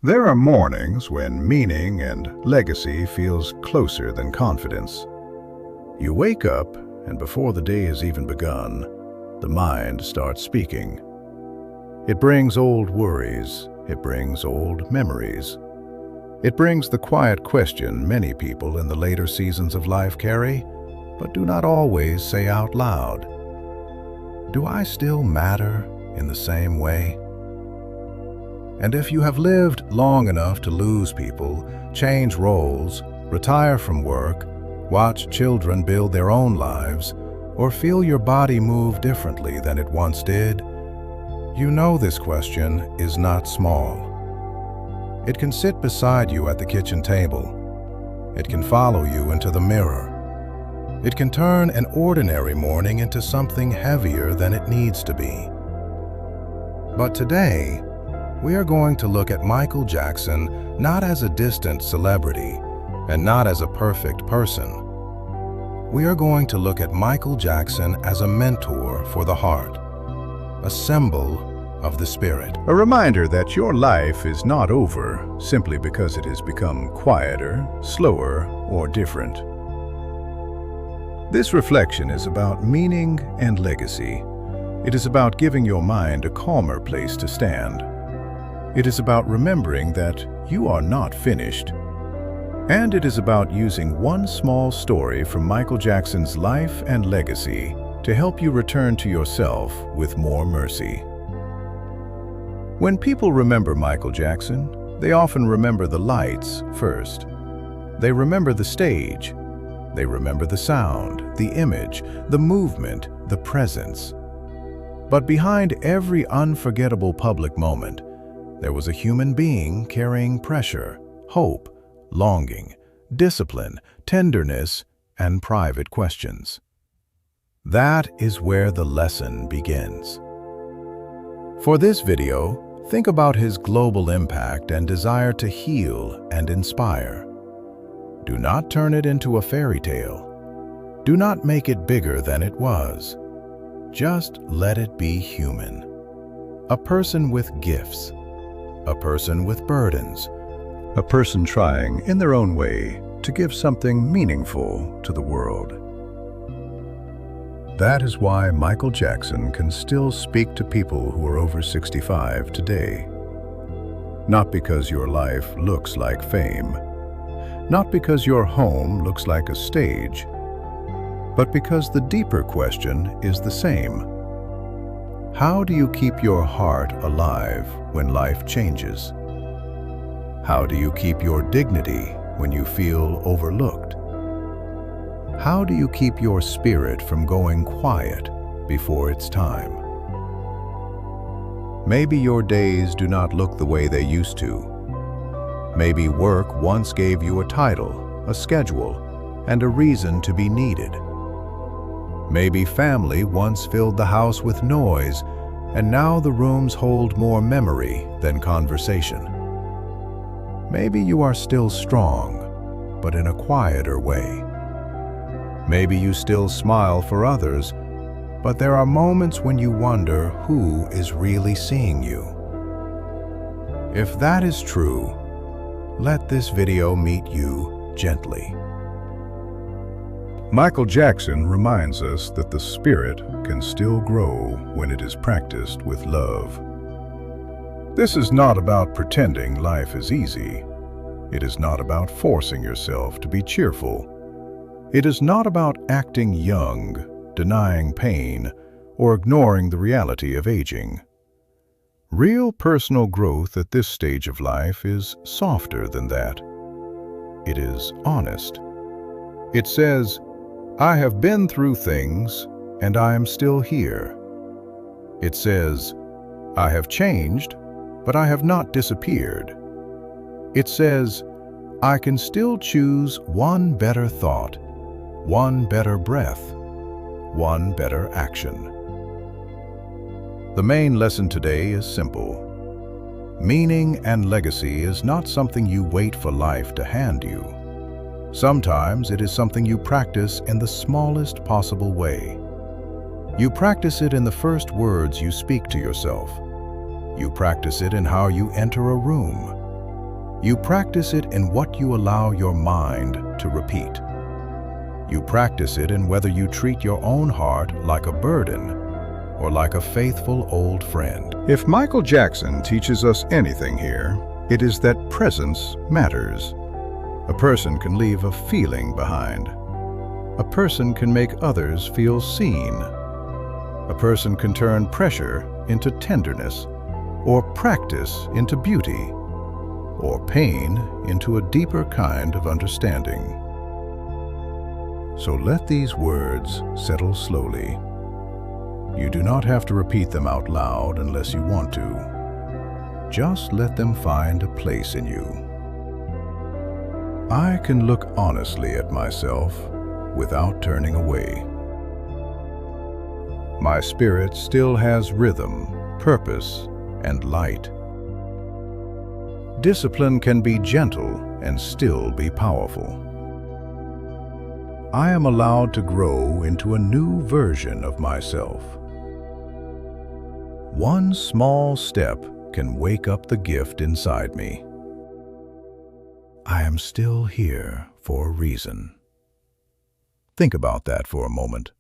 There are mornings when meaning and legacy feels closer than confidence. You wake up, and before the day has even begun, the mind starts speaking. It brings old worries, it brings old memories. It brings the quiet question many people in the later seasons of life carry, but do not always say out loud. Do I still matter in the same way? And if you have lived long enough to lose people, change roles, retire from work, watch children build their own lives, or feel your body move differently than it once did, you know this question is not small. It can sit beside you at the kitchen table. It can follow you into the mirror. It can turn an ordinary morning into something heavier than it needs to be. But today, we are going to look at Michael Jackson not as a distant celebrity and not as a perfect person. We are going to look at Michael Jackson as a mentor for the heart, a symbol of the spirit. A reminder that your life is not over simply because it has become quieter, slower, or different. This reflection is about meaning and legacy. It is about giving your mind a calmer place to stand. It is about remembering that you are not finished. And it is about using one small story from Michael Jackson's life and legacy to help you return to yourself with more mercy. When people remember Michael Jackson, they often remember the lights first. They remember the stage. They remember the sound, the image, the movement, the presence. But behind every unforgettable public moment, there was a human being carrying pressure, hope, longing, discipline, tenderness, and private questions. That is where the lesson begins. For this video, think about his global impact and desire to heal and inspire. Do not turn it into a fairy tale. Do not make it bigger than it was. Just let it be human. A person with gifts. A person with burdens. A person trying, in their own way, to give something meaningful to the world. That is why Michael Jackson can still speak to people who are over 65 today. Not because your life looks like fame. Not because your home looks like a stage. But because the deeper question is the same. How do you keep your heart alive when life changes? How do you keep your dignity when you feel overlooked? How do you keep your spirit from going quiet before it's time? Maybe your days do not look the way they used to. Maybe work once gave you a title, a schedule, and a reason to be needed. Maybe family once filled the house with noise, and now the rooms hold more memory than conversation. Maybe you are still strong, but in a quieter way. Maybe you still smile for others, but there are moments when you wonder who is really seeing you. If that is true, let this video meet you gently. Michael Jackson reminds us that the spirit can still grow when it is practiced with love. This is not about pretending life is easy. It is not about forcing yourself to be cheerful. It is not about acting young, denying pain, or ignoring the reality of aging. Real personal growth at this stage of life is softer than that. It is honest. It says, I have been through things, and I am still here. It says, I have changed, but I have not disappeared. It says, I can still choose one better thought, one better breath, one better action. The main lesson today is simple. Meaning and legacy is not something you wait for life to hand you. Sometimes it is something you practice in the smallest possible way. You practice it in the first words you speak to yourself. You practice it in how you enter a room. You practice it in what you allow your mind to repeat. You practice it in whether you treat your own heart like a burden or like a faithful old friend. If Michael Jackson teaches us anything here, it is that presence matters. A person can leave a feeling behind. A person can make others feel seen. A person can turn pressure into tenderness, or practice into beauty, or pain into a deeper kind of understanding. So let these words settle slowly. You do not have to repeat them out loud unless you want to. Just let them find a place in you. I can look honestly at myself without turning away. My spirit still has rhythm, purpose, and light. Discipline can be gentle and still be powerful. I am allowed to grow into a new version of myself. One small step can wake up the gift inside me. I am still here for a reason. Think about that for a moment.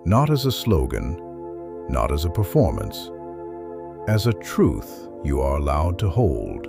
Not as a slogan, not as a performance, as a truth you are allowed to hold.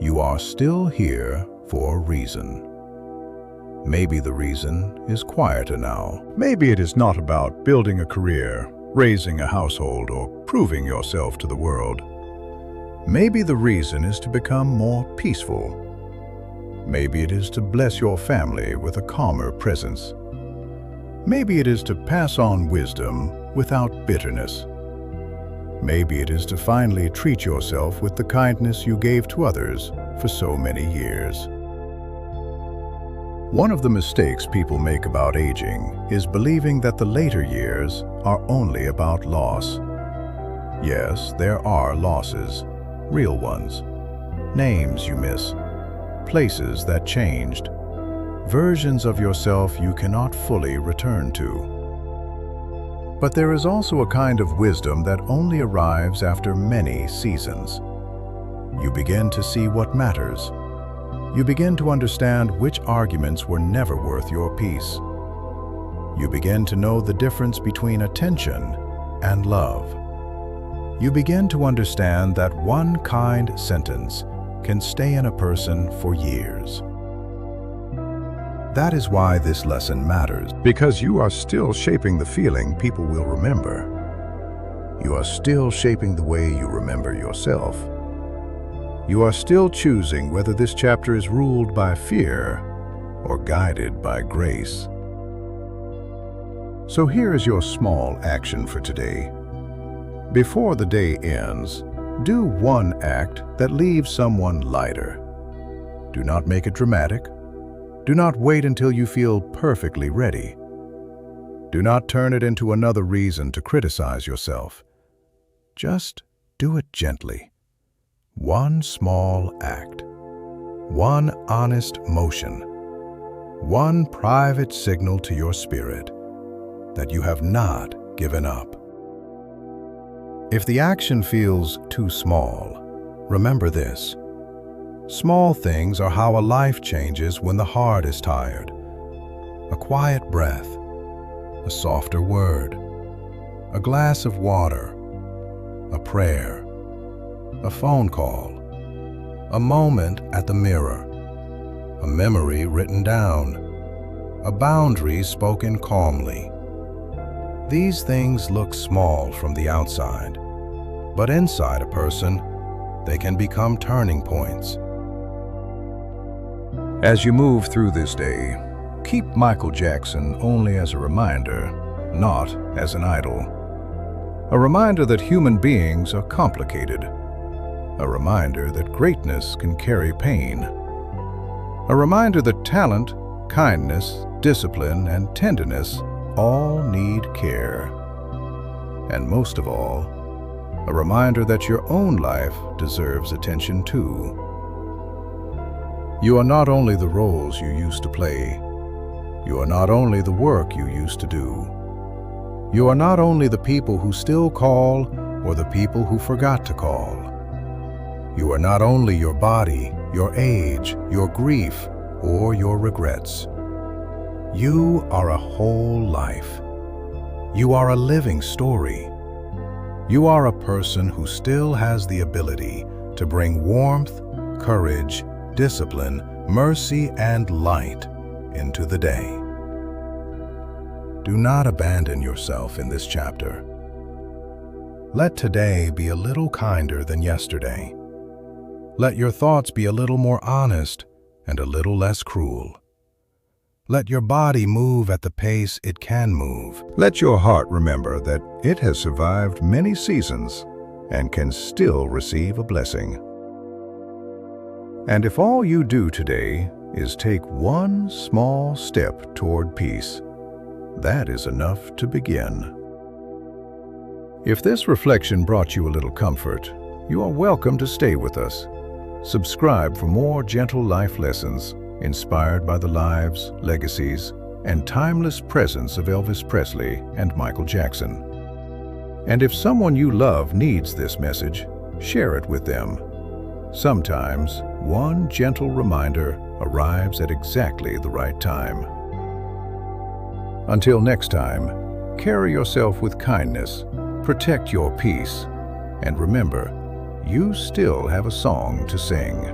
You are still here for a reason. Maybe the reason is quieter now. Maybe it is not about building a career, raising a household, or proving yourself to the world. Maybe the reason is to become more peaceful. Maybe it is to bless your family with a calmer presence. Maybe it is to pass on wisdom without bitterness. Maybe it is to finally treat yourself with the kindness you gave to others for so many years. One of the mistakes people make about aging is believing that the later years are only about loss. Yes, there are losses, real ones. Names you miss, places that changed, versions of yourself you cannot fully return to. But there is also a kind of wisdom that only arrives after many seasons. You begin to see what matters. You begin to understand which arguments were never worth your peace. You begin to know the difference between attention and love. You begin to understand that one kind sentence can stay in a person for years. That is why this lesson matters, because you are still shaping the feeling people will remember. You are still shaping the way you remember yourself. You are still choosing whether this chapter is ruled by fear or guided by grace. So here is your small action for today. Before the day ends, do one act that leaves someone lighter. Do not make it dramatic. Do not wait until you feel perfectly ready. Do not turn it into another reason to criticize yourself. Just do it gently. One small act, one honest motion, one private signal to your spirit that you have not given up. If the action feels too small, remember this. Small things are how a life changes when the heart is tired. A quiet breath, a softer word, a glass of water, a prayer, a phone call, a moment at the mirror, a memory written down, a boundary spoken calmly. These things look small from the outside, but inside a person, they can become turning points. As you move through this day, keep Michael Jackson only as a reminder, not as an idol. A reminder that human beings are complicated. A reminder that greatness can carry pain. A reminder that talent, kindness, discipline, and tenderness all need care. And most of all, a reminder that your own life deserves attention too. You are not only the roles you used to play. You are not only the work you used to do. You are not only the people who still call or the people who forgot to call. You are not only your body, your age, your grief, or your regrets. You are a whole life. You are a living story. You are a person who still has the ability to bring warmth, courage, discipline, mercy, and light into the day. Do not abandon yourself in this chapter. Let today be a little kinder than yesterday. Let your thoughts be a little more honest and a little less cruel. Let your body move at the pace it can move. Let your heart remember that it has survived many seasons and can still receive a blessing. And if all you do today is take one small step toward peace, that is enough to begin. If this reflection brought you a little comfort, you are welcome to stay with us. Subscribe for more gentle life lessons inspired by the lives, legacies, and timeless presence of Elvis Presley and Michael Jackson. And if someone you love needs this message, share it with them. Sometimes, one gentle reminder arrives at exactly the right time. Until next time, carry yourself with kindness, protect your peace, and remember, you still have a song to sing.